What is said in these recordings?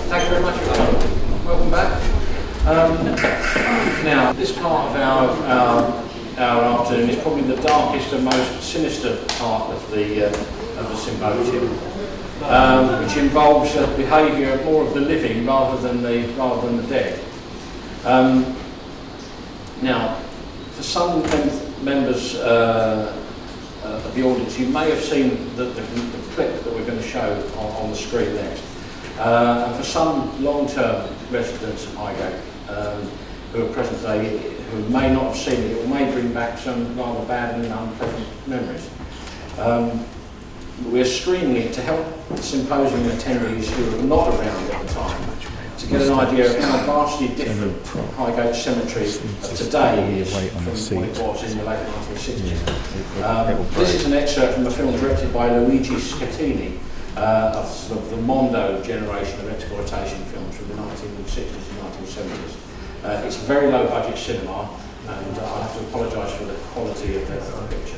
Thank you very much. Welcome back. Now, this part of our afternoon is probably the darkest and most sinister part of the symposium, which involves the behaviour of more of the living rather than the dead. Now, for some members of the audience, you may have seen the clip that we're going to show on the screen next. And for some long-term residents of Highgate who are present today, who may not have seen it, or may bring back some rather bad and unpleasant memories. We're streaming it to help symposium attendees who were not around at the time to get an idea of how vastly different Highgate Cemetery of today is from what it was in the late 1960s. This is an excerpt from a film directed by Luigi Scattini, of sort of the Mondo generation of exploitation films from the 1960s and 1970s. It's very low budget cinema, and I have to apologise for the quality of the picture.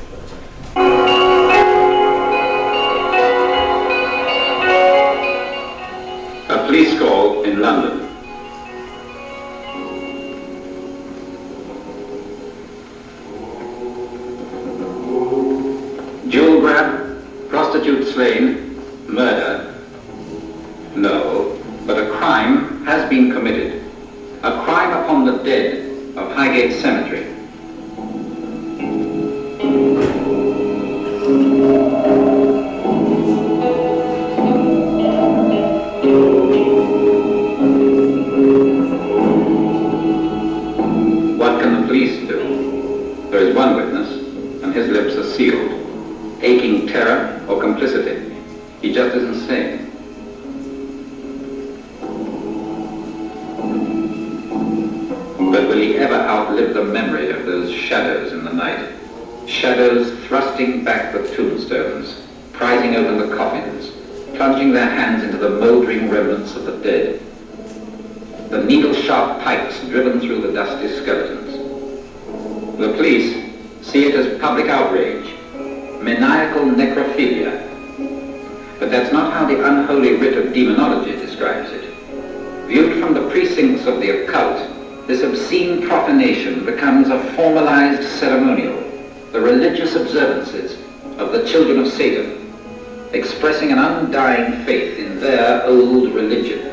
A police call in London. Jewel grab, prostitute slain, murder? No, but a crime has been committed. A crime upon the dead of Highgate Cemetery. What can the police do? There is one witness, and his lips are sealed. Aching terror or complicity. He just isn't sane. But will he ever outlive the memory of those shadows in the night? Shadows thrusting back the tombstones, prizing open the coffins, plunging their hands into the mouldering remnants of the dead. The needle-sharp pikes driven through the dusty skeletons. The police see it as public outrage, maniacal necrophilia. But that's not how the unholy writ of demonology describes it. Viewed from the precincts of the occult, this obscene profanation becomes a formalized ceremonial, the religious observances of the children of Satan, expressing an undying faith in their old religion.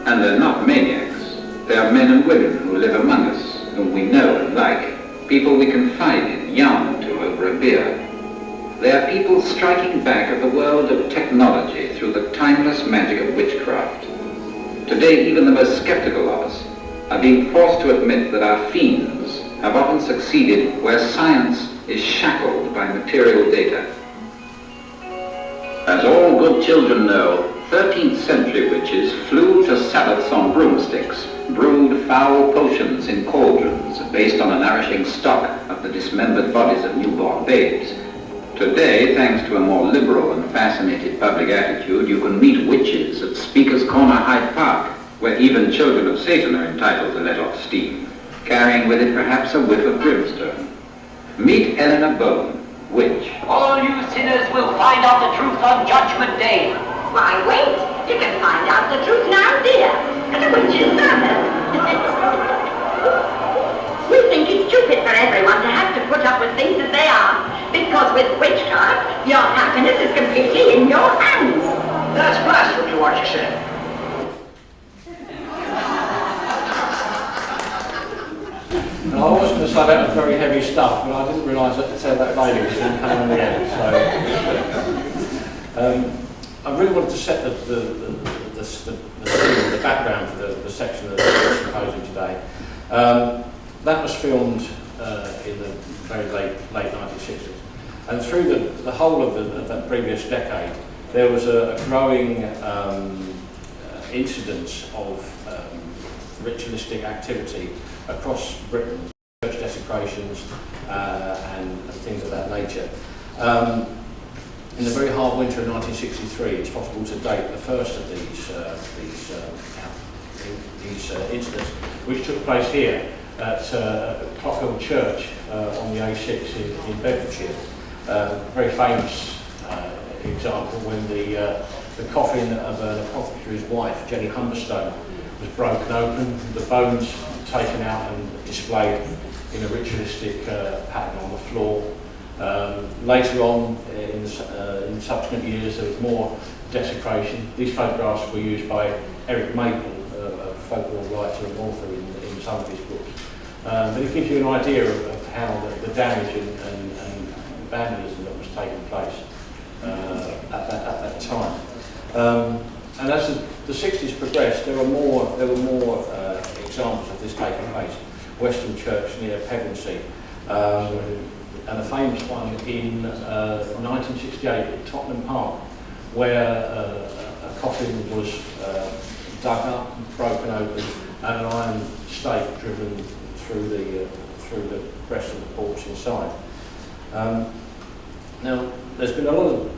And they're not maniacs. They are men and women who live among us, whom we know and like, people we confide in, yarn to over a beer. They are people striking back at the world of technology through the timeless magic of witchcraft. Today, even the most skeptical of us are being forced to admit that our fiends have often succeeded where science is shackled by material data. As all good children know, 13th century witches flew to sabbaths on broomsticks, brewed foul potions in cauldrons based on a nourishing stock of the dismembered bodies of newborn babes. Today, thanks to a more liberal and fascinated public attitude, you can meet witches at Speaker's Corner Hyde Park, where even children of Satan are entitled to let off steam, carrying with it perhaps a whiff of brimstone. Meet Eleanor Bone, witch. All you sinners will find out the truth on Judgment Day. Why, wait, you can find out the truth now, dear, at a witch's sermon. We think it's stupid for everyone to have to put up with things as they are, because with witchcraft, your happiness is completely in your hands. That's blasphemy, what you said. And I was going to say that was very heavy stuff, but I didn't realise that that lady was going to come on the end. So I really wanted to set the background for the section of the symposium today. That was filmed in the very late 1960s, and through the whole of that previous decade, there was a growing incidence of ritualistic activity across Britain, church desecrations and things of that nature. In the very hard winter of 1963, it's possible to date the first of these incidents, which took place here at Clockhill Church on the A6 in Bedfordshire. Very famous example, when the coffin of an apothecary's wife, Jenny Humberstone, was broken open, the bones taken out and displayed in a ritualistic pattern on the floor. Later on, in subsequent years, there was more desecration. These photographs were used by Eric Maple, a folklore writer and author in some of his books. But it gives you an idea of how the damage and vandalism that was taking place at that time. And as the 60s progressed, there were more examples of this taking place. Western Church near Pevensey, and a famous one in 1968 at Tottenham Park, where a coffin was dug up, broken open, and an iron stake driven through the rest of the corpse inside. Now, there's been a lot of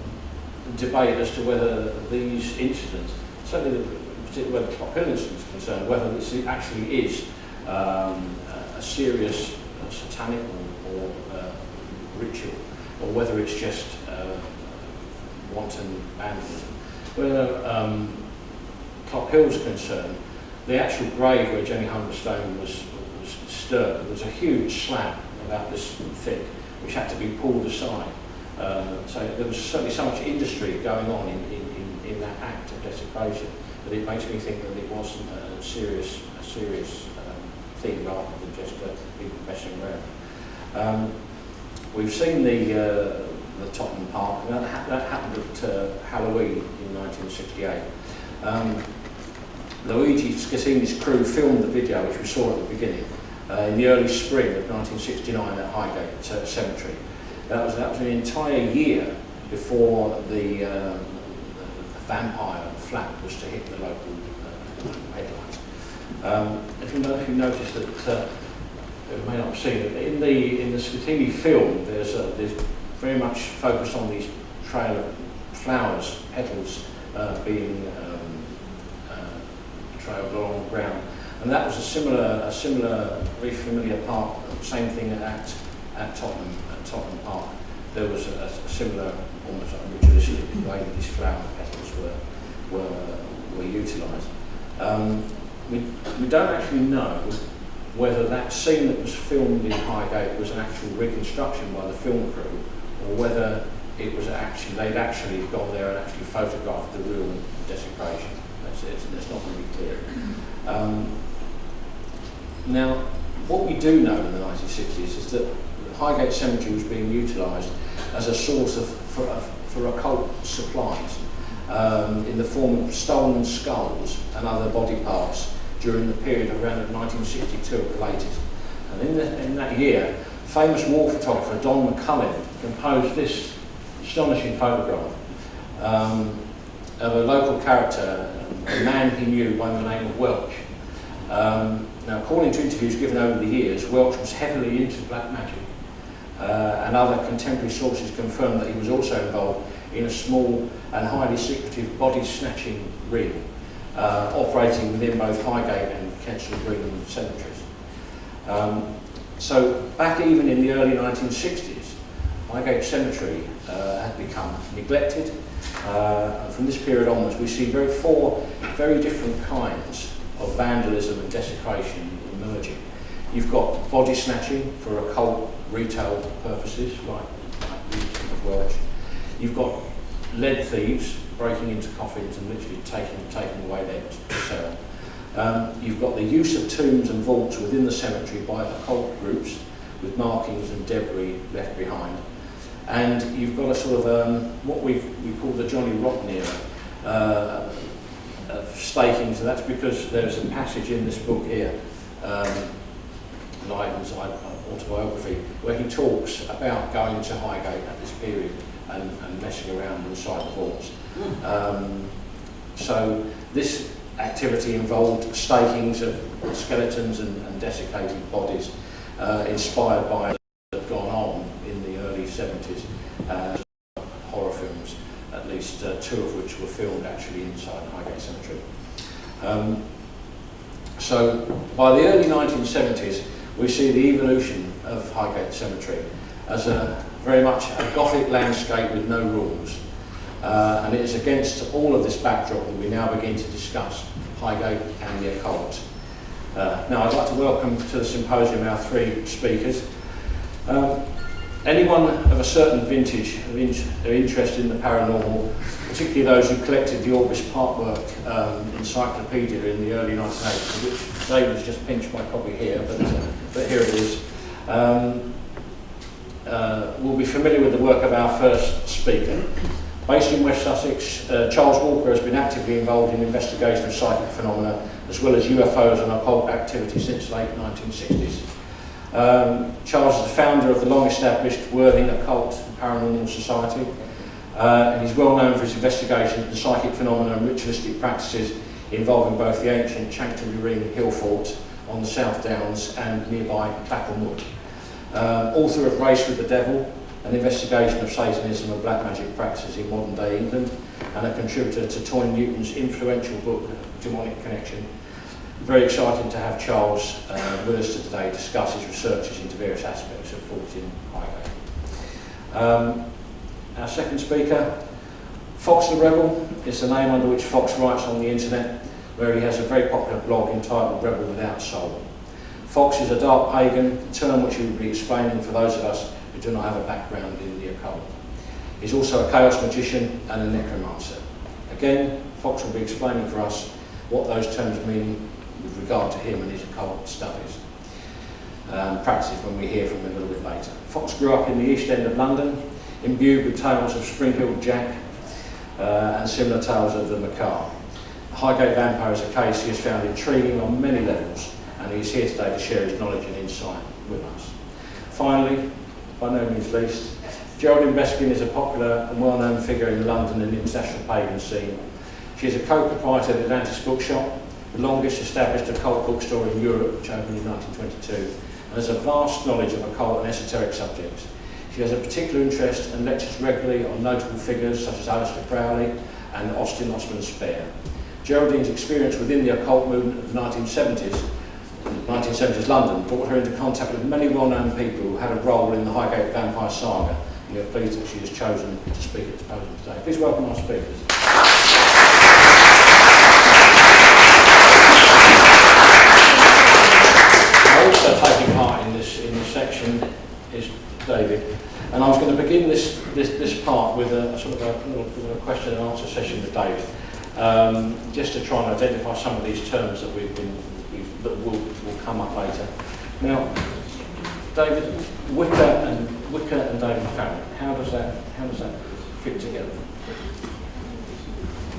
debate as to whether these incidents, certainly particularly where the Clock Hill incident is concerned, whether this actually is a serious satanic or ritual, or whether it's just wanton vandalism. Where Clock Hill is concerned, the actual grave where Jenny Humberstone was disturbed, there was a huge slab about this thick, which had to be pulled aside. So there was certainly so much industry going on in that act of desecration that it makes me think that it wasn't a serious thing rather than just people messing around. We've seen the Tottenham Park, and that happened at Halloween in 1968. Luigi Scassini's crew filmed the video, which we saw at the beginning, in the early spring of 1969 at Highgate Cemetery. That was an entire year before the vampire flat was to hit the local headlines. I don't know if you noticed that, you may not have seen it, in the Scattini film, there's very much focused on these trail of flowers, petals being trailed along the ground, and that was a similar, very familiar part. Same thing at Tottenham Park. There was a similar, almost like ritualistic way that these flower petals were utilised. We don't actually know whether that scene that was filmed in Highgate was an actual reconstruction by the film crew, or whether it was they'd actually gone there and actually photographed the real desecration. That's not really clear. Now, what we do know in the 1960s is that Highgate Cemetery was being utilised as a source for occult supplies in the form of stolen skulls and other body parts during the period around 1962 at the latest. And in that year, famous war photographer Don McCullin composed this astonishing photograph of a local character, a man he knew by the name of Welch. Now, according to interviews given over the years, Welch was heavily into black magic, and other contemporary sources confirm that he was also involved in a small and highly secretive body-snatching ring operating within both Highgate and Kensal Green cemeteries. So back even in the early 1960s, Highgate Cemetery had become neglected. From this period onwards, we see four very different kinds of vandalism and desecration emerging. You've got body snatching for occult retail purposes, like the Welch. You've got lead thieves breaking into coffins and literally taking away their sell. You've got the use of tombs and vaults within the cemetery by occult groups with markings and debris left behind. And you've got a sort of what we call the Johnny Rotten era of stakings, and that's because there's a passage in this book here, Leiden's autobiography, where he talks about going to Highgate at this period and messing around inside the vaults. So this activity involved stakings of skeletons and desiccated bodies, inspired by what had gone on in the early 70s. Horror films, at least two of which were filmed actually inside Highgate Cemetery. So by the early 1970s, we see the evolution of Highgate Cemetery as very much a Gothic landscape with no rules. And it is against all of this backdrop that we now begin to discuss Highgate and the occult. Now I'd like to welcome to the symposium our three speakers. Anyone of a certain vintage of interest in the paranormal, particularly those who collected the Orbis Parkwork encyclopedia in the early 1980s, which David's just pinched my copy here, but here it is, will be familiar with the work of our first speaker. Based in West Sussex, Charles Walker has been actively involved in investigation of psychic phenomena as well as UFOs and occult activity since the late 1960s. Charles is the founder of the long-established Worthing Occult and Paranormal Society, and he's well known for his investigation of the psychic phenomena and ritualistic practices involving both the ancient Chanctonbury Ring Hill Fort on the South Downs and nearby Clapham Wood. Author of Race with the Devil, an investigation of Satanism and black magic practices in modern day England, and a contributor to Toynbee Newton's influential book, Demonic Connection. Very excited to have Charles with us today to discuss his researches into various aspects of thought in Highgate. Our second speaker, Fox the Rebel, is the name under which Fox writes on the internet, where he has a very popular blog entitled Rebel Without Soul. Fox is a dark pagan, a term which he will be explaining for those of us who do not have a background in the occult. He's also a chaos magician and a necromancer. Again, Fox will be explaining for us what those terms mean with regard to him and his occult studies. Practices when we hear from him a little bit later. Fox grew up in the East End of London, imbued with tales of Spring-Heeled Jack and similar tales of the macabre. Highgate Vampire is a case he has found intriguing on many levels, and he is here today to share his knowledge and insight with us. Finally, by no means least, Geraldine Beskin is a popular and well-known figure in the London and international pagan scene. She is a co-proprietor of the Atlantis Bookshop, the longest established occult bookstore in Europe, which opened in 1922, and has a vast knowledge of occult and esoteric subjects. She has a particular interest and lectures regularly on notable figures such as Aleister Crowley and Austin Osman Spare. Geraldine's experience within the occult movement of the 1970s London brought her into contact with many well-known people who had a role in the Highgate Vampire saga, and we are pleased that she has chosen to speak at this podium today. Please welcome our speakers. Also taking part in this section is David, and I was going to begin this part with a sort of a little question and answer session with David, just to try and identify some of these terms that that will come up later. Now, David, Wicca and David Farron, how does that fit together?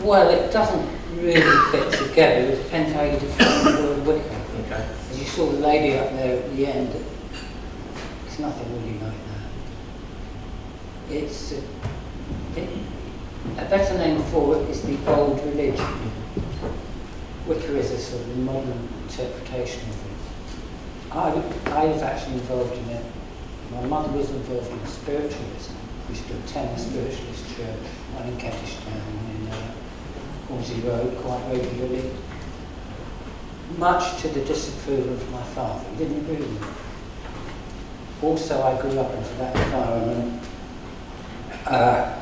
Well, it doesn't really fit together. It depends how you define the word Wicca. Okay. As you saw the lady up there at the end, it's nothing really like that. It's a better name for it is the old religion. Wicca is a sort of modern interpretation of it. I was actually involved in it. My mother was involved in spiritualism. We used to attend a spiritualist church, one in Kentish Town, in Hornsey Road, quite regularly. Much to the disapproval of my father. He didn't agree with me. Also, I grew up into that environment. I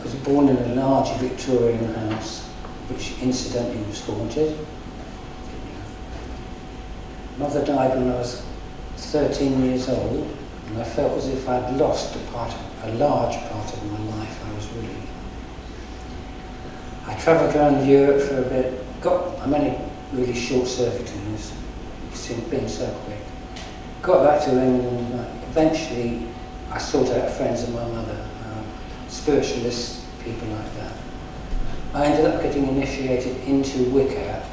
was born in a large Victorian house, which incidentally was haunted. Mother died when I was 13 years old, and I felt as if I'd lost a large part of my life. I was really. I travelled around Europe for a bit. I'm only really short-circuiting this, being so quick. Got back to England. Eventually, I sought out friends of my mother, spiritualists, people like that. I ended up getting initiated into Wicca,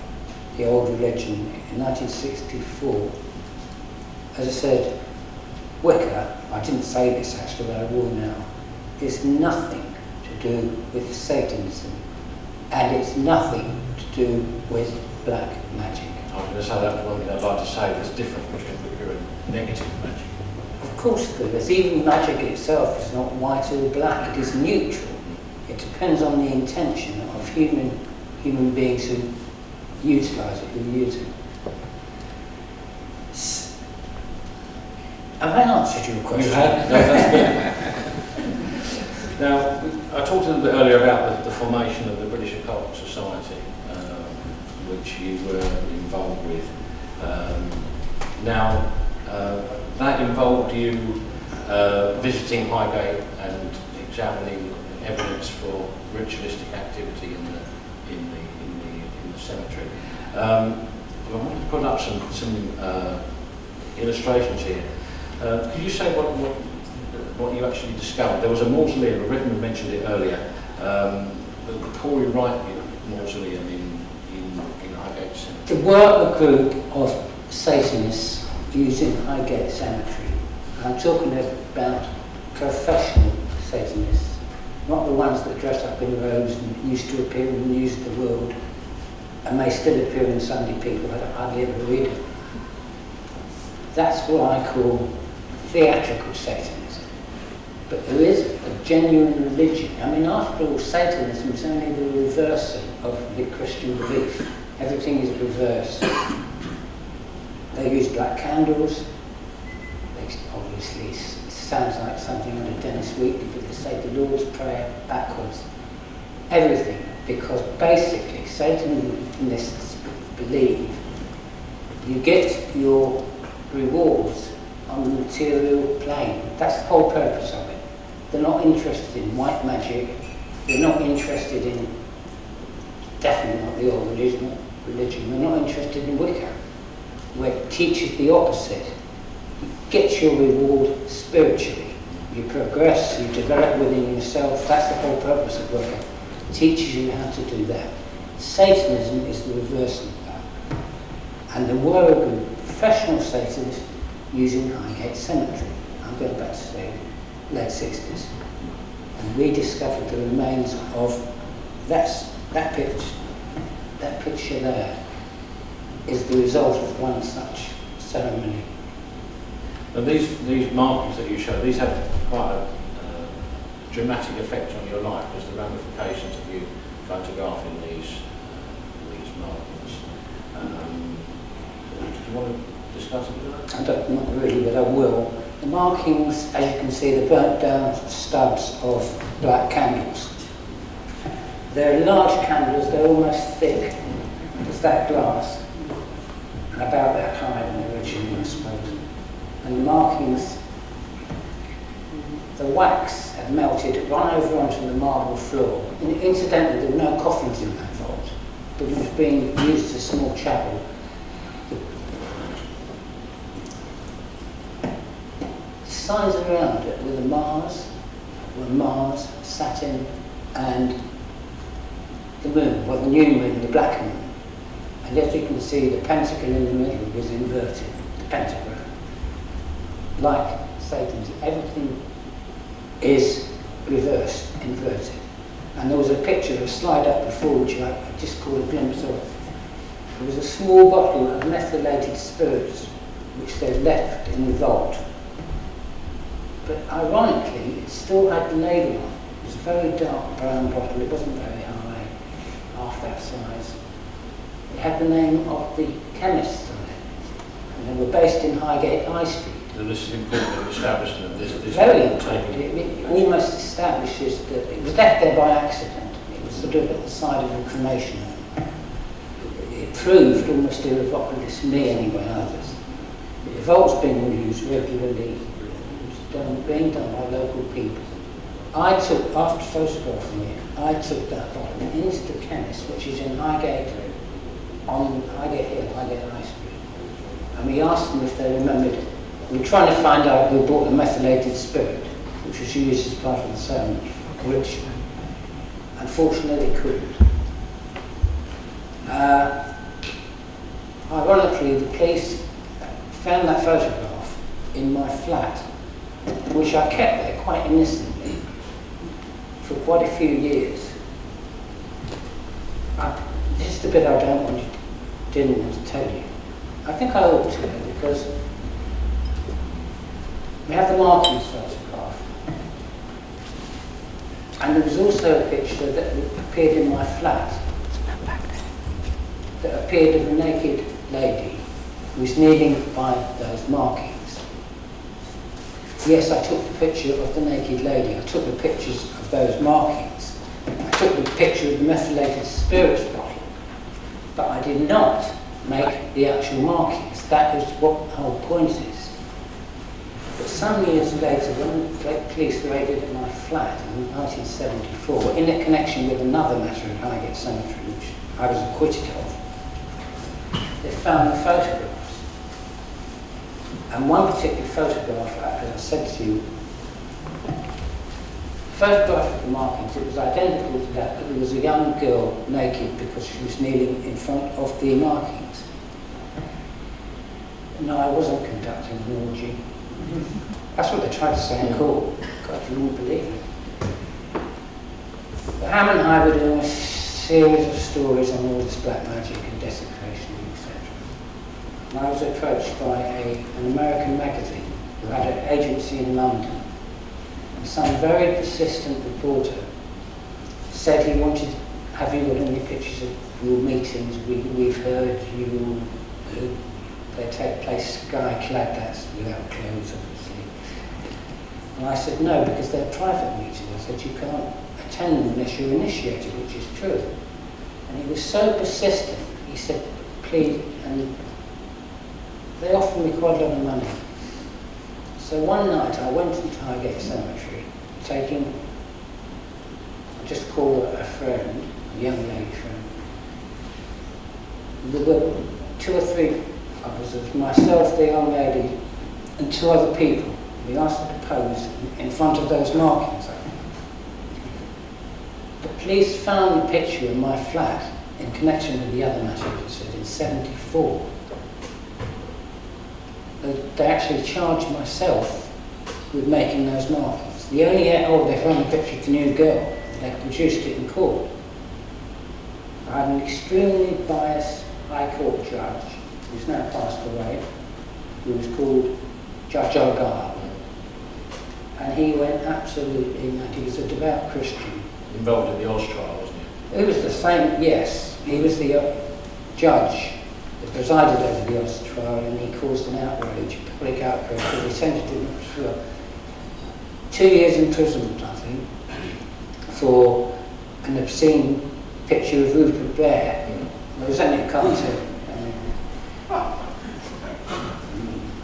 the old religion, in 1964. As I said, Wicca, I didn't say this actually, but I will now, is nothing to do with Satanism, and it's nothing to do with black magic. I was going to say that was one thing I'd like to say, there's difference between Wicca and negative magic. Of course there is. Even magic itself is not white or black, it is neutral. It depends on the intention of human beings who utilise it, who use it. Have I answered your question? You have? No, that's good. Now, I talked a little bit earlier about the formation of the British Occult Society, which you were involved with. Now, that involved you visiting Highgate and examining evidence for ritualistic activity in the cemetery. I wanted to put up some illustrations here. Could you say what you actually discovered? There was a mausoleum, Rickman mentioned it earlier, the Corey Wright mausoleum in Highgate Cemetery. There were a group of Satanists using Highgate Cemetery. I'm talking about professional Satanists, not the ones that dress up in robes and used to appear in the news of the world, and may still appear in Sunday People. I hardly ever read it. That's what I call theatrical Satanism. But there is a genuine religion. I mean, after all, Satanism is only the reversal of the Christian belief. Everything is reversed. They use black candles. Obviously, it sounds like something under Dennis Wheatley, but they say the Lord's Prayer backwards. Everything, because basically, Satanists believe you get your rewards on the material plane. That's the whole purpose of it. They're not interested in white magic. They're not interested in, definitely not the old religion. They're not interested in Wicca, where it teaches the opposite. You get your reward spiritually. You progress, you develop within yourself. That's the whole purpose of Wicca. It teaches you how to do that. Satanism is the reverse of that. And there were a group of professional Satanists using Highgate Cemetery. I'm going back to say late 60s. And we discovered the remains of that picture there is the result of one such ceremony. And these markings that you show, these have quite a dramatic effect on your life, because the ramifications of you photographing these markings. Do you want to discuss a bit of that? I don't, not really, but I will. The markings, as you can see, they're burnt down stubs of black candles. They're large candles, they're almost thick as that glass, and about that high originally, I suppose. And the markings, the wax had melted right over onto the marble floor. And incidentally, there were no coffins in that vault, but it was being used as a small chapel. The signs around it were Mars, Saturn, and the moon, well, the new moon, the black moon. And as you can see, the pentacle in the middle was inverted, the pentagram. Like Satan's, everything is reversed, inverted. And there was a picture of a slide up before, which I just caught a glimpse of. There was a small bottle of methylated spirits, which they left in the vault. But ironically, it still had the label on. It was a very dark brown bottle, it wasn't very high, half that size. It had the name of the chemists on it. And they were based in Highgate High Street. So this is important establishment of this very important. It almost establishes that it was left there by accident. It was sort of at the side of a cremation. It proved almost irrevocably, to me anyway, others. The vault's being used regularly. Being done by local people. I took, after photographing it, I took that bottle into the chemist, which is in Highgate, on Highgate Hill, Highgate High Street. And we asked them if they remembered. We were trying to find out who bought the methylated spirit, which was used as part of the ceremony, which unfortunately they couldn't. Ironically, the police found that photograph in my flat, which I kept there quite innocently for quite a few years. This is the bit I didn't want to tell you. I think I ought to, because we have the markings photograph. And there was also a picture that appeared in my flat that appeared of a naked lady who was kneeling by those markings. Yes, I took the picture of the naked lady. I took the pictures of of those markings. I took the picture of the methylated spirits bottle, but I did not make the actual markings. That is what the whole point is. But some years later, when the police raided my flat in 1974, in a connection with another matter in Highgate Cemetery, which I was acquitted of, they found the photographs. And one particular photograph, as I said to you, the photograph of the markings, it was identical to that, but there was a young girl naked because she was kneeling in front of the markings. No, I wasn't conducting an orgy. That's what they tried to say in court. God, you won't believe it. But Ham and I were doing a series of stories on all this black magic and desecration, etc. And I was approached by an American magazine who had an agency in London. And some very persistent reporter said he wanted, have you got any pictures of your meetings? We've heard you, they take place sky-clad, that's without clothes, obviously. And I said, no, because they're private meetings. I said, you can't attend them unless you're initiated, which is true. And he was so persistent, he said, please, and they offered me quite a lot of money. So one night I went into Highgate Cemetery, taking, I'll just call her a friend, a young lady friend. There were 2 or 3 others, it was myself, the young lady, and 2 other people. We asked them to pose in front of those markings. The police found the picture in my flat in connection with the other matter, it said, in '74. They actually charged myself with making those markings. The only, they found the picture of the new girl. They produced it in court. I had an extremely biased High Court judge, who's now passed away, who was called Judge Algar. And he went absolutely mad. He was a devout Christian. Involved in the Oz trial, wasn't he? He was the same, yes. He was the judge that presided over the Oz trial, and he caused an outrage, a public outrage, because he sentenced him for 2 years imprisonment, I think, for an obscene picture of Rupert Bear. There was only a cartoon.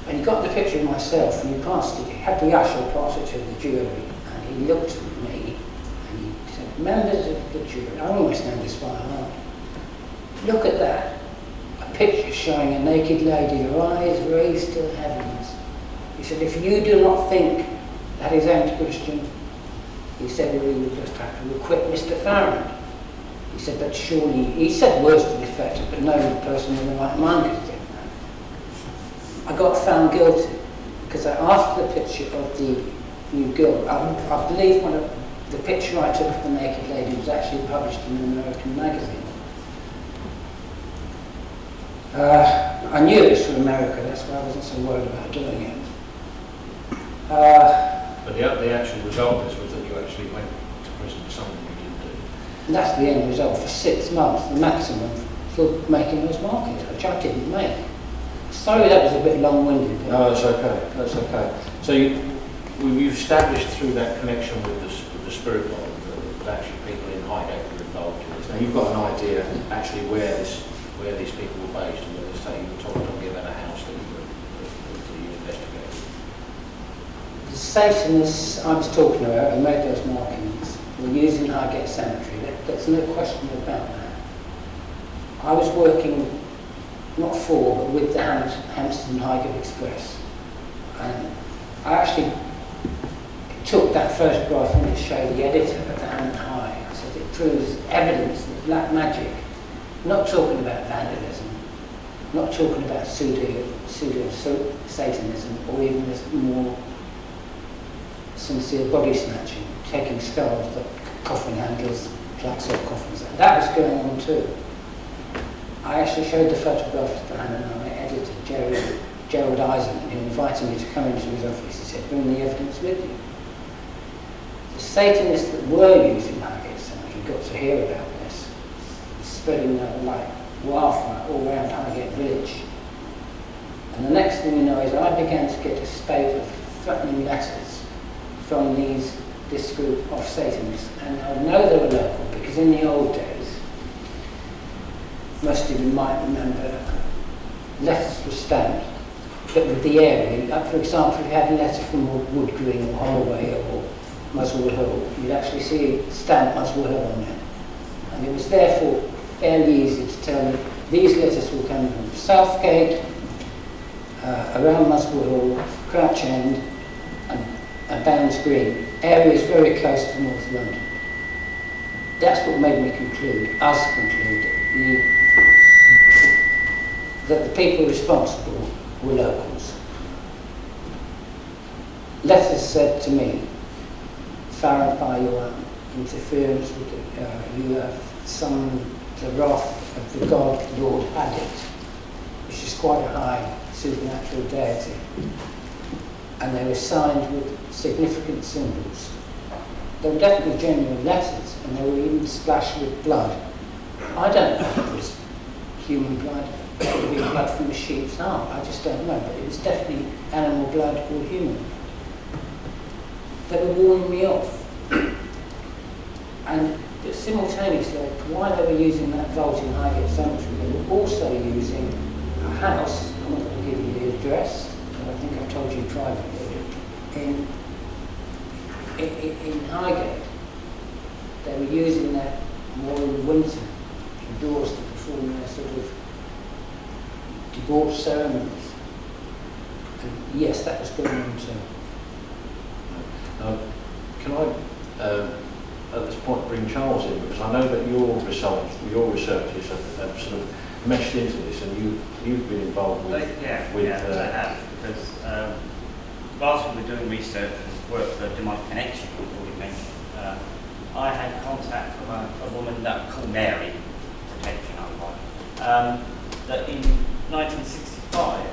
And he got the picture of myself, and he passed it. He had the usher pass it to the jury, and he looked at me, and he said, members of the jury, I almost know this by heart, look at that. A picture showing a naked lady, her eyes raised to the heavens. He said, if you do not think that is anti-Christian, he said, we would just have to acquit Mr. Farrand. He said, but surely, he said words to the effect, but no person in the right mind could think that. I got found guilty because after the picture of the new girl, I believe the picture I took of the naked lady was actually published in an American magazine. I knew it was from America, that's why I wasn't so worried about doing it. But the actual result of this was that you actually went to prison for something you didn't do. And that's the end result for 6 months, the maximum for making those markings, which I didn't make. Sorry that was a bit long-winded. No, that's okay. That's okay. So you've established through that connection with the spirit world that actually people in Highgate were involved in this. Now you've got an idea actually where these people were based, and where they say you were talking about a house that you investigated. The Satanists I was talking about who made those markings were used in Highgate Cemetery. There's no question about that. I was working not for, but with the Hampstead and Highgate Express. And I actually took that photograph and to show the editor at the Ham and High. I said it proves evidence of black magic. Not talking about vandalism, not talking about pseudo-Satanism, or even this more sincere body snatching, taking skulls, coffin handles, plaques off coffins. That was going on too. I actually showed the photograph to the Ham and High editor, Gerald Eisenman, who invited me to come into his office. He said, bring the evidence with you. The Satanists that were using Highgate Cemetery got to hear about this, spreading like wildfire all around Highgate Village. And the next thing you know is I began to get a spate of threatening letters from these this group of Satanists, and I know they were local because in the old days, most of you might remember, letters were stamped, but with the area. Like for example, if you had a letter from Wood Green or Holloway or Muswell Hill, you'd actually see stamped Muswell Hill on there. And it was therefore fairly easy to tell that these letters were coming from Southgate, around Muswell Hill, Crouch End, and Barons Green, areas very close to North London. That's what made me conclude that the people responsible were locals. Letters said to me, clarify your interference with you have summoned the wrath of the god Lord Highgate, which is quite a high supernatural deity. And they were signed with significant symbols. They were definitely genuine letters, and they were even splashed with blood. I don't know if it was human blood, it could have been blood from a sheep's arm, I just don't know, but it was definitely animal blood or human. They were warning me off. And simultaneously, while they were using that vault in Highgate Cemetery, they were also using a house, I'm not going to give you the address, I think I've told you privately, in Highgate. They were using that more in the winter, indoors, to perform their sort of debauched ceremonies. And yes, that was going on too. Can I, at this point, bring Charles in, because I know that your researchers have sort of meshed into this, and you've been involved with. I have, because whilst we were doing research and work for Demonic Connection, we've already mentioned, I had contact from a woman that called Mary, protection otherwise, that in 1965,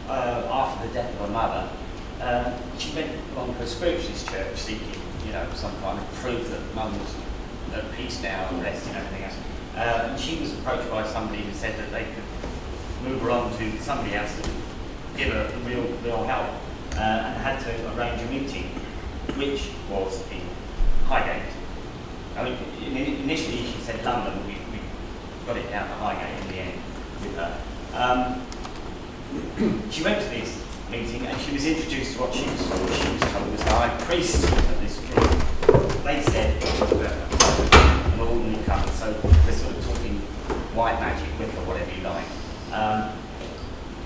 after the death of her mother, she went along to a spiritualist church seeking, some kind of proof that Mum was at peace now and rest and everything else. And she was approached by somebody who said that they could move her on to somebody else that would give her real help, and had to arrange a meeting, which was in Highgate. I mean, initially she said London, we got it down to Highgate in the end with her. She went to this meeting and she was introduced to what she was told was the high priest of this group. They said it was an ordinary couple, so we're sort of talking white magic, Wicca, whatever you like,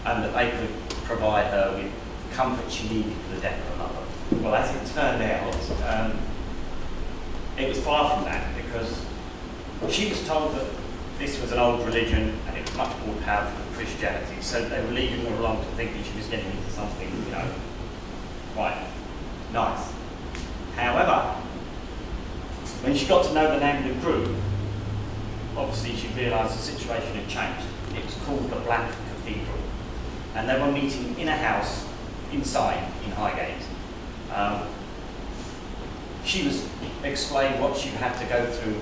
and that they could provide her with comfort she needed for the death of her mother. Well, as it turned out, it was far from that, because she was told that this was an old religion and it was much more powerful than Christianity, so they were leading her along to thinking she was getting into something, quite nice. However, when she got to know the name of the group, obviously she realised the situation had changed. It was called the Black Cathedral, and they were meeting in a house inside in Highgate. She was explained what she'd have to go through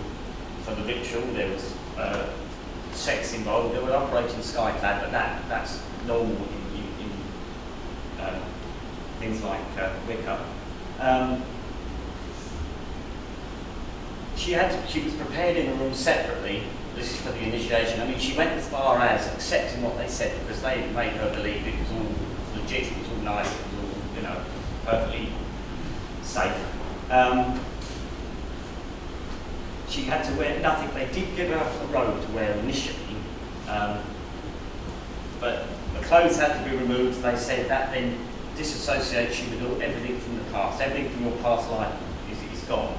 for the ritual. There was sex involved. They were operating skyclad, but that's normal in things like Wicca. She was prepared in a room separately. This is for the initiation. I mean, she went as far as accepting what they said, because they made her believe it was all legit, it was all nice, it was all, perfectly safe. She had to wear nothing. They did give her a robe to wear initially, but the clothes had to be removed. They said that then disassociates you with everything from the past. Everything from your past life is gone.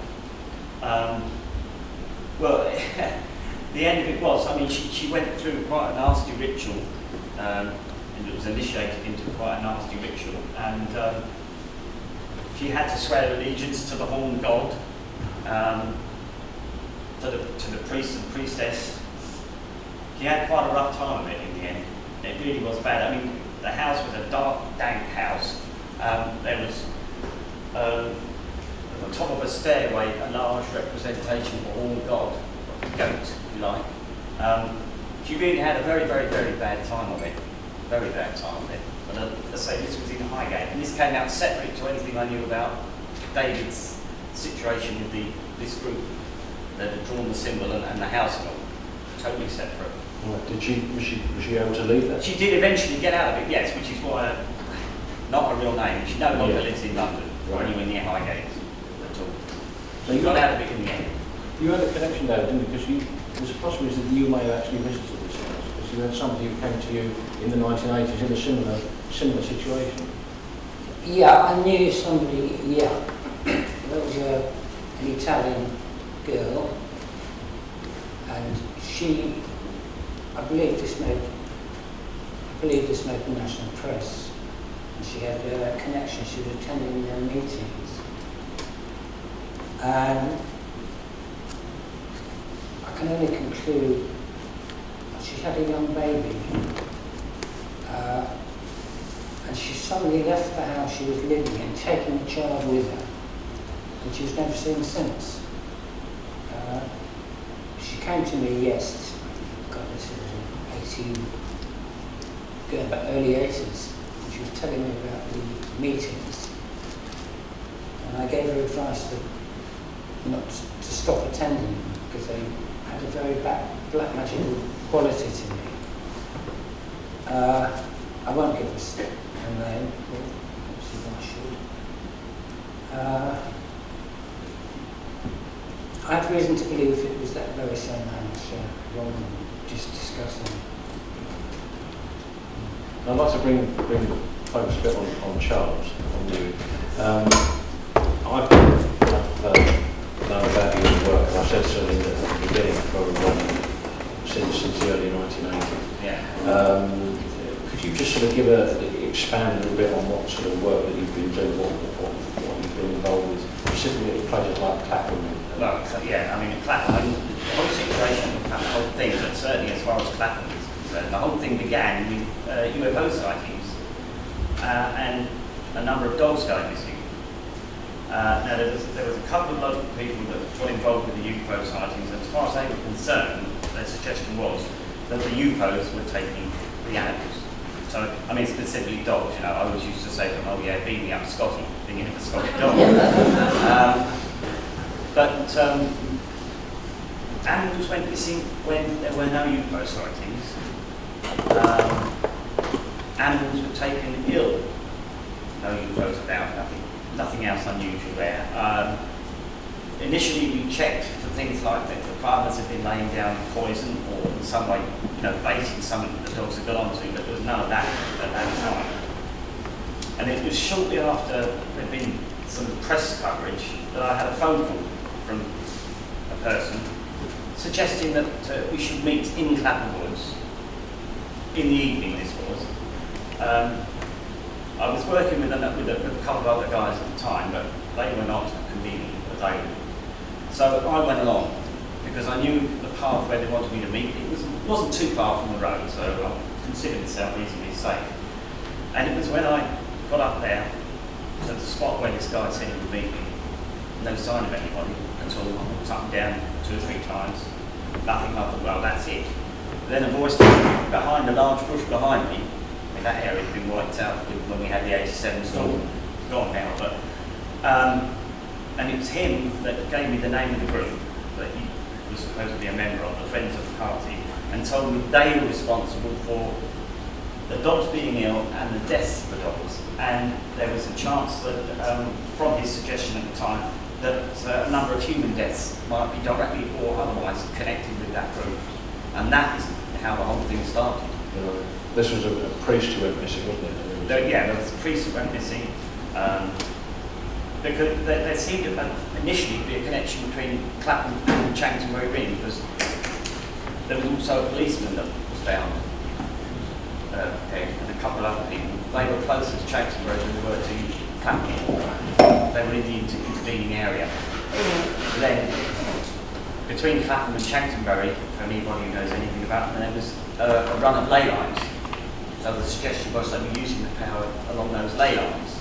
Well, the end of it was, I mean, she went through quite a nasty ritual, and it was initiated into quite a nasty ritual, and she had to swear allegiance to the horned god, to the priest and priestess. She had quite a rough time of it in the end. It really was bad. I mean, the house was a dark, dank house. There was, at the top of a stairway, a large representation of a horned god, a goat, if you like. She really had a very, very, very bad time of it. Very bad time of it. But as I say, this was in Highgate, and this came out separate to anything I knew about David's situation with this group that had drawn the symbol and the house law, totally separate. Right. Was she able to leave that? She did eventually get out of it, yes, which is why, not her real name, she no longer lives in London or anywhere near Highgate at all. So you got out of it in the end. You had a connection there, didn't you? Because there's a possibility that you may have actually visited this house, because you had somebody who came to you in the 1980s in a similar situation. Yeah, I knew somebody, there was an Italian girl, and she, I believe this made the national press, and she had a connection, she was attending their meetings, and I can only conclude she had a young baby, and she suddenly left the house she was living in, taking the child with her, and she was never seen since. She came to me, yes, God, this was in going back early 80s, and she was telling me about the meetings, and I gave her advice to stop attending them, because they had a very black magical quality to me. I won't give us her name, but obviously I should. I have reason to believe it was that very same house, rather than just discussing. I'd like to bring folks a bit on Charles, on you. I've known about your work, and I've said so in the beginning since the early 1980s. Yeah. Could you just sort of expand a little bit on what sort of work that you've been doing, what you've been involved with, specifically at places like Clapham? Well, I mean, Clapham, the whole situation of Clapham, the whole thing, but certainly as far as Clapham is concerned, the whole thing began with UFO sightings and a number of dogs going missing. Now, there was a couple of local people that got involved with the UFO sightings, and as far as they were concerned, their suggestion was that the UFOs were taking the animals. So, I mean, specifically dogs, I always used to say to them, oh yeah, beam me up Scotty, thinking of the Scottish dog. But animals went missing when there were no UFO sightings. Animals were taken ill. No UFOs about, nothing else unusual there. Initially we checked for things like that the farmers had been laying down poison or in some way, baiting something that the dogs had got onto, but there was none of that at that time. And it was shortly after there'd been some press coverage that I had a phone call from a person suggesting that we should meet in Clapham Woods in the evening. This was. I was working with a couple of other guys at the time, but they were not convenient available. So I went along because I knew the path where they wanted me to meet. It wasn't too far from the road, so I considered myself reasonably safe. And it was when I got up there to the spot where this guy said he would meet me. No sign of anybody until I walked up and down 2 or 3 times. Nothing. I thought, well, that's it. Then a voice behind a large bush behind me. I mean, that area had been wiped out when we had the 87 storm. Gone now, but and it was him that gave me the name of the group that he was supposed to be a member of, the Friends of the Party, and told me they were responsible for the dogs being ill and the deaths of the dogs. And there was a chance that, from his suggestion at the time, that a number of human deaths might be directly or otherwise connected with that group. And that is how the whole thing started. This was a priest who went missing, wasn't it? There was a priest who went missing. Because there seemed to initially be a connection between Clapham and Chanctonbury Ring, because there was also a policeman that was found, and a couple of other people. They were closer to Chanctonbury than they were to Clapham. They were in the intervening area. Then, between Clapham and Chanctonbury, for anybody who knows anything about them, there was a run of ley lines. So the suggestion was they were using the power along those ley lines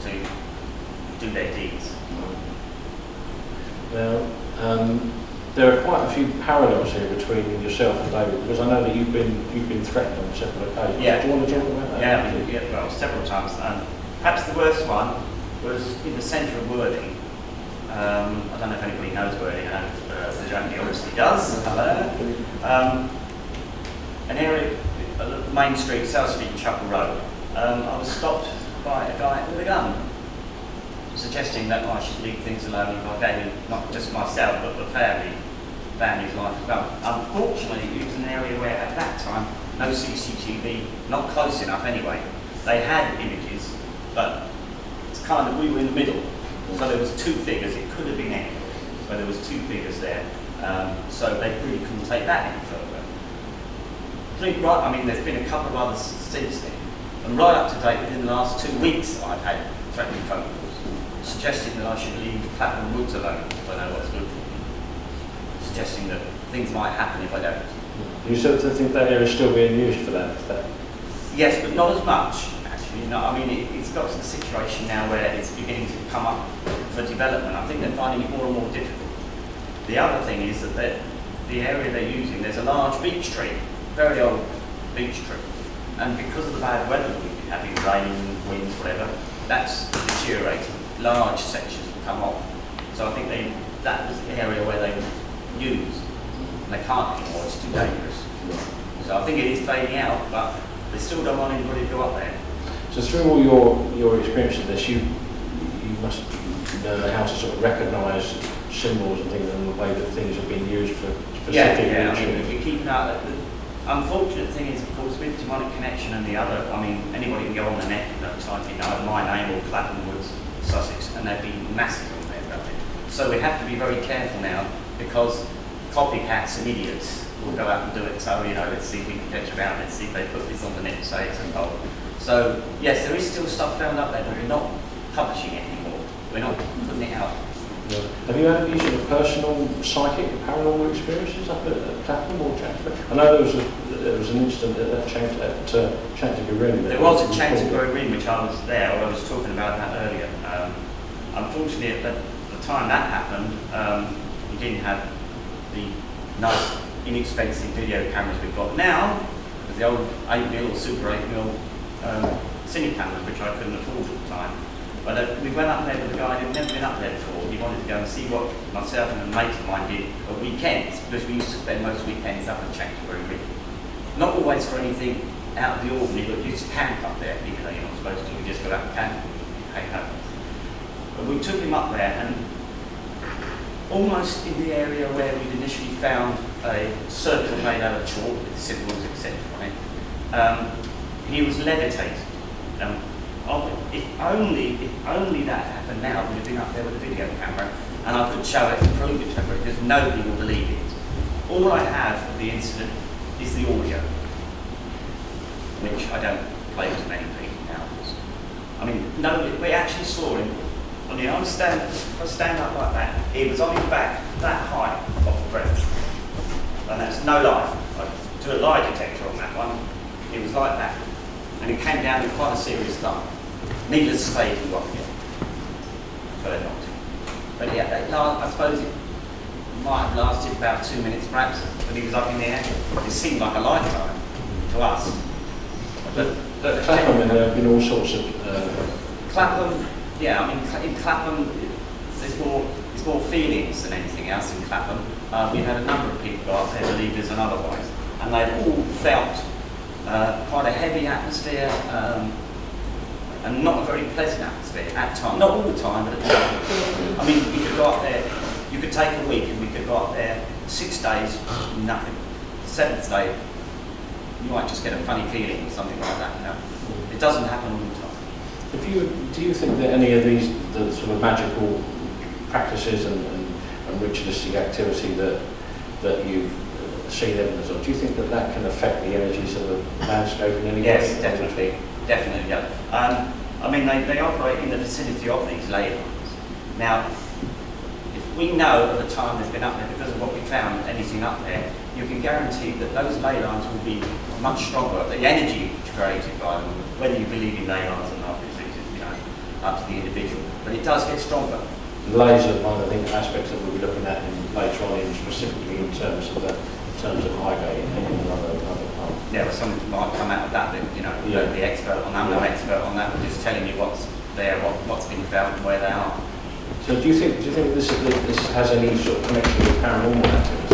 to do their deeds. Now, there are quite a few parallels here between yourself and David, because I know that you've been threatened on several occasions. Yeah. Do you want to talk about that? Yeah, well, several times. Perhaps the worst one was in the centre of Worthing. I don't know if anybody knows where the journey obviously does. Hello. An area, Main Street, South Street, Chapel Road. I was stopped by a guy with a gun, suggesting that I should leave things alone if I gave him not just myself but the family's life as well. Unfortunately, it was an area where at that time no CCTV, not close enough anyway. They had images, but it's kind of, we were in the middle. So there was two figures, it could have been any, but there was two figures there. So they really couldn't take that any further. I mean, there's been a couple of others since then. And right up to date, within the last 2 weeks, I've had threatening phone calls, suggesting that I should leave Clapham Woods alone if I know what's good for me. Suggesting that things might happen if I don't. You sort of think that area is still being used for that? Yes, but not as much, actually. You know, I mean, it's got to the situation now where it's beginning to come up for development. I think they're finding it more and more difficult. The other thing is that the area they're using, there's a large beech tree, very old beech tree. And because of the bad weather we've been having, rain, winds, whatever, that's deteriorating. Large sections will come off. So I think that was the area where they used. And they can't anymore, it's too dangerous. So I think it is fading out, but they still don't want anybody to go up there. So through all your experience of this, you must know how to sort of recognise symbols and things and the way that things have been used for specific Yeah, I mean, we keep out. The unfortunate thing is, of course, with demonic connection and the other, I mean, anybody can go on the net and type in my name or Clapham Woods, Sussex, and they'd be massive on there about it. So we have to be very careful now, because copycats and idiots will go out and do it. So, you know, let's see if we can catch them out, let's see if they put this on the net and say it's Occult. So, yes, there is still stuff found up there, but we're not publishing it anymore. We're not putting it out. Yeah. Have you had any sort of personal psychic paranormal experiences up at Clapham or Chanterbury? I know there was an incident at Chanterbury Ring. There was a Chanterbury Ring, which I was there, I was talking about that earlier. Unfortunately, at the time that happened, we didn't have the nice, inexpensive video cameras we've got now, with the old 8mm or Super 8mm cine cameras, which I couldn't afford at the time. But we went up there with a guy who'd never been up there before. He wanted to go and see what myself and a mate of mine did at weekends, because we used to spend most weekends up in Chanterbury Ring. Not always for anything out of the ordinary, but used to camp up there, even though you're not supposed to. We just go out and camp. Hey, no. But we took him up there, and almost in the area where we'd initially found a circle made out of chalk with symbols, etc. on it, he was levitating. If only that happened now, we'd have been up there with a video camera and I could show it and prove it to everybody, because nobody will believe it. All I have of the incident is the audio, which I don't play to many people now. I mean, nobody, we actually saw him. I mean, I stand up like that. He was on his back, that high off the ground. And that's no life. I do a lie detector on that one. It was like that. And it came down with quite a serious thump. Needless to say, he got it. Prefer not to. But yeah, I suppose it might have lasted about 2 minutes perhaps, but he was up in the air. It seemed like a lifetime to us. But at Clapham, there have been all sorts of... Clapham, yeah, I mean, in Clapham, there's more feelings than anything else in Clapham. We've had a number of people go up there, believers and otherwise, and they've all felt quite a heavy atmosphere, and not a very pleasant atmosphere at times. Not all the time, but at times. I mean, you could go up there, you could take a week and we could go up there 6 days, nothing. The 7th day, you might just get a funny feeling or something like that. You know? It doesn't happen all the time. Do you think that any of these, the sort of magical practices and ritualistic activity that you've seen evidence of, do you think that can affect the energies of the landscape in any way? Yes, definitely, yeah. I mean, they operate in the vicinity of these ley lines. Now, if we know at the time they've been up there, because of what we found, anything up there, you can guarantee that those ley lines will be much stronger. The energy created by them, whether you believe in ley lines or not, is, you know, up to the individual. But it does get stronger. Lays are one of the aspects that we'll be looking at later on, specifically in terms of Highgate and other parts. Yeah, well, something might come out of that, you know, Yeah. the expert on that, I'm no expert on that, we're just telling you what's there, what's been found and where they are. So do you think this has any sort of connection with paranormal activity?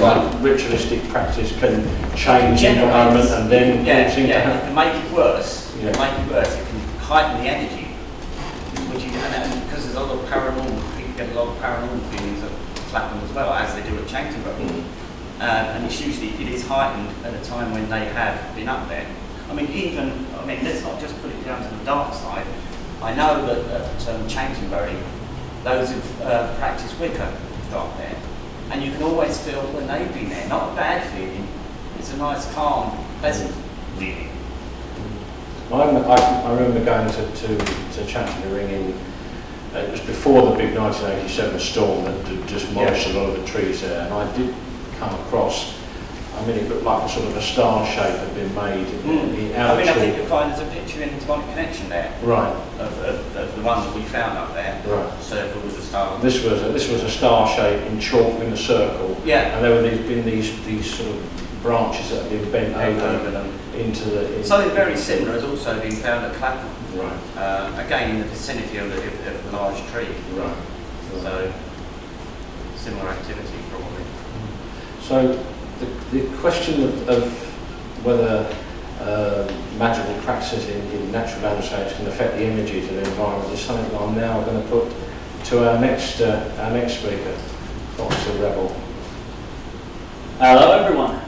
Like ritualistic practice can change the environment and then it seem to can happen? make it worse. Yeah. It can make it worse. It can heighten the energy, which is, and because there's a lot of paranormal, people get a lot of paranormal feelings at Clapham as well, as they do at Chancton Road. And it's usually, it is heightened at a time when they have been up there. I mean, let's not just put it down to the dark side. I know that at Chanctonbury, those who've practiced Wicca go up there, and you can always feel when they've been there, not a bad feeling, it's a nice, calm, pleasant feeling. I remember going to Chancery in, it was before the big 1987 storm that just demolished a lot of the trees there, and I did come across, it looked like a sort of a star shape had been made in the outer I think you'll find there's a picture in the Demonic Connection there. Right. Of the one that we found up there. Right. Circle with a star. This was a star shape in chalk in a circle. Yeah. And there were these sort of branches that had been bent over into the... Something very similar has also been found at Clapham. Right. Again, in the vicinity of the large tree. Right. So, similar activity probably. So, the question of whether magical practices in natural landscapes can affect the energies of the environment is something that I'm now going to put to our next speaker, Fox the Rebel. Hello everyone.